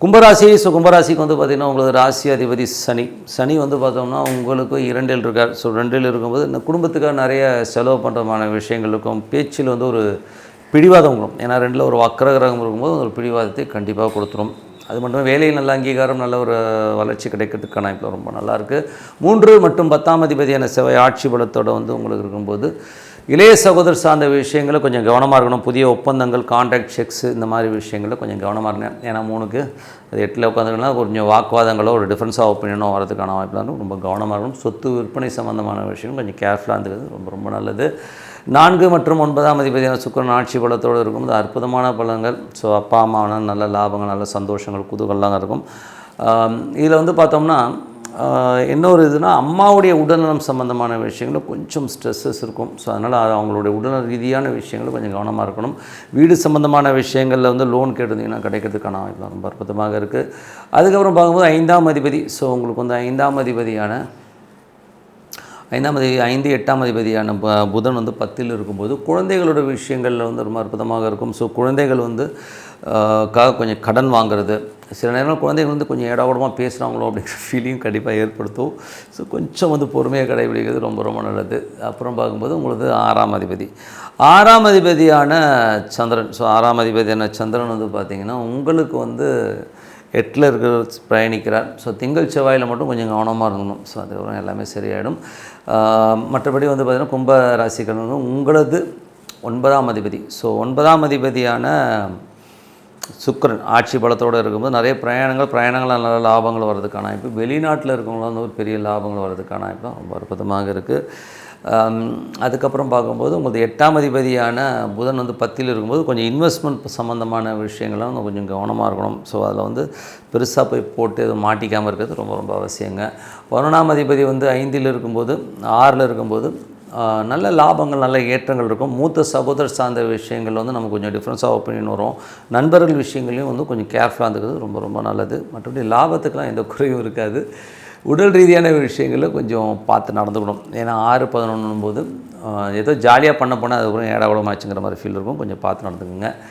கும்பராசி. கும்பராசிக்கு வந்து பார்த்திங்கன்னா உங்களுக்கு ராசி அதிபதி சனி. சனி வந்து பார்த்தோம்னா உங்களுக்கு 2ல் இருக்கார். 2ல் இருக்கும்போது இந்த குடும்பத்துக்காக நிறைய செலவு பண்ணுறமான விஷயங்கள் இருக்கும். பேச்சில் வந்து ஒரு பிடிவாதம் வரும். ஏன்னா 2ல் ஒரு வக்ர கிரகம் இருக்கும்போது ஒரு பிடிவாதத்தை கண்டிப்பாக கொடுத்துரும். அது மட்டும் வேலையில் நல்ல அங்கீகாரம், நல்ல ஒரு வளர்ச்சி கிடைக்கிறதுக்கான இப்போ ரொம்ப நல்லாயிருக்கு. 3 மற்றும் 10ஆம் அதிபதியான செவ்வாய் ஆட்சி பலத்தோடு வந்து உங்களுக்கு இருக்கும்போது இளைய சகோதரர் சார்ந்த விஷயங்களில் கொஞ்சம் கவனமாக இருக்கணும். புதிய ஒப்பந்தங்கள், கான்ட்ராக்ட், செக்ஸு இந்த மாதிரி விஷயங்களில் கொஞ்சம் கவனமாக இருங்க. ஏன்னா 3க்கு அது 8ல் உட்காந்துங்கன்னா கொஞ்சம் வாக்குவாதங்களோ ஒரு டிஃப்ரென்ஸாக ஒப்பீனியனோ வரதுக்கான வாய்ப்பு தான். ரொம்ப கவனமாக இருக்கணும். சொத்து விற்பனை சம்மந்தமான விஷயம் கொஞ்சம் கேர்ஃபுல்லாக இருந்துக்கிறது ரொம்ப ரொம்ப நல்லது. 4 மற்றும் 9ஆம் அதிபதியான சுக்கிரன் ஆட்சி பலத்தோடு இருக்கும்போது அற்புதமான பலன்கள். ஸோ அப்பா அம்மாவான நல்ல லாபங்கள், நல்ல சந்தோஷங்கள், குதூகலாம் இருக்கும். இதில் வந்து பார்த்தோம்னா என்ன ஒரு இதுனா அம்மாவுடைய உடல்நலம் சம்மந்தமான விஷயங்களும் கொஞ்சம் ஸ்ட்ரெஸ்ஸஸ் இருக்கும். ஸோ அதனால் அவங்களுடைய உடல்நல ரீதியான விஷயங்களும் கொஞ்சம் கவனமாக இருக்கணும். வீடு சம்மந்தமான விஷயங்களில் வந்து லோன் கேட்டிருந்தீங்கன்னா கிடைக்கிறதுக்கான வாய்ப்பு ரொம்ப அற்புதமாக இருக்குது. அதுக்கப்புறம் பார்க்கும்போது 5ஆம் அதிபதி. ஸோ உங்களுக்கு வந்து 5ஆம் அதிபதியான 5, 8ஆம் அதிபதியான புதன் வந்து 10ல் இருக்கும்போது குழந்தைகளோட விஷயங்களில் வந்து ரொம்ப அற்புதமாக இருக்கும். ஸோ குழந்தைகள் வந்து கொஞ்சம் கடன் வாங்குறது, சில நேரம் குழந்தைகள் வந்து கொஞ்சம் ஏடாகூடமாக பேசுகிறாங்களோ அப்படிங்கிற ஃபீலிங் கண்டிப்பாக ஏற்படுத்தும். ஸோ கொஞ்சம் வந்து பொறுமையாக கடைபிடிக்கிறது ரொம்ப ரொம்ப நல்லது. அப்புறம் பார்க்கும்போது உங்களுக்கு 6ஆம் அதிபதி. 6ஆம் அதிபதியான சந்திரன். ஸோ 6ஆம் அதிபதியான சந்திரன் வந்து பார்த்திங்கன்னா உங்களுக்கு வந்து 8ல் இருக்கிற பயணிக்கிறார். ஸோ திங்கள் செவ்வாயில் மட்டும் கொஞ்சம் கவனமாக இருக்கணும். ஸோ அதுக்கப்புறம் எல்லாமே சரியாயிடும். மற்றபடி வந்து பார்த்திங்கன்னா கும்ப ராசிக்காரங்க உங்களது 9ஆம் அதிபதி. ஸோ 9ஆம் அதிபதியான சுக்கிரன் ஆட்சி பலத்தோடு இருக்கும்போது நிறைய பிரயாணங்களால் நல்ல லாபங்கள் வர்றதுக்கான வாய்ப்பு, வெளிநாட்டில் இருக்கவங்களாம் வந்து ஒரு பெரிய லாபங்கள் வர்றதுக்கான வாய்ப்பு ரொம்ப அற்புதமாக இருக்குது. அதுக்கப்புறம் பார்க்கும்போது உங்களுக்கு 8ஆம் அதிபதியான புதன் வந்து 10ல் இருக்கும்போது கொஞ்சம் இன்வெஸ்ட்மெண்ட் சம்மந்தமான விஷயங்கள்லாம் கொஞ்சம் கவனமாக இருக்கணும். ஸோ அதில் வந்து பெருசாக போய் போட்டு எதுவும் மாட்டிக்காமல் இருக்கிறது ரொம்ப ரொம்ப அவசியங்க. 11ஆம் அதிபதி வந்து 5ல் இருக்கும்போது 6ல் இருக்கும்போது நல்ல லாபங்கள், நல்ல ஏற்றங்கள் இருக்கும். மூத்த சகோதரர் சார்ந்த விஷயங்கள் வந்து நமக்கு கொஞ்சம் டிஃப்ரென்ஸாக ஒப்பீனியன் வரும். நண்பர்கள் விஷயங்களையும் வந்து கொஞ்சம் கேர்ஃபுல்லாக இருந்துக்கிறது ரொம்ப ரொம்ப நல்லது. மற்றபடி லாபத்துக்கெலாம் எந்த குறையும் இருக்காது. உடல் ரீதியான விஷயங்களில் கொஞ்சம் பார்த்து நடந்துக்கணும். ஏன்னா 6, 11 போது ஏதோ ஜாலியாக பண்ண போனால் அதுக்கப்புறம் ஏடாகுடமாச்சுங்கிற மாதிரி ஃபீல் இருக்கும். கொஞ்சம் பார்த்து நடந்துக்குங்க.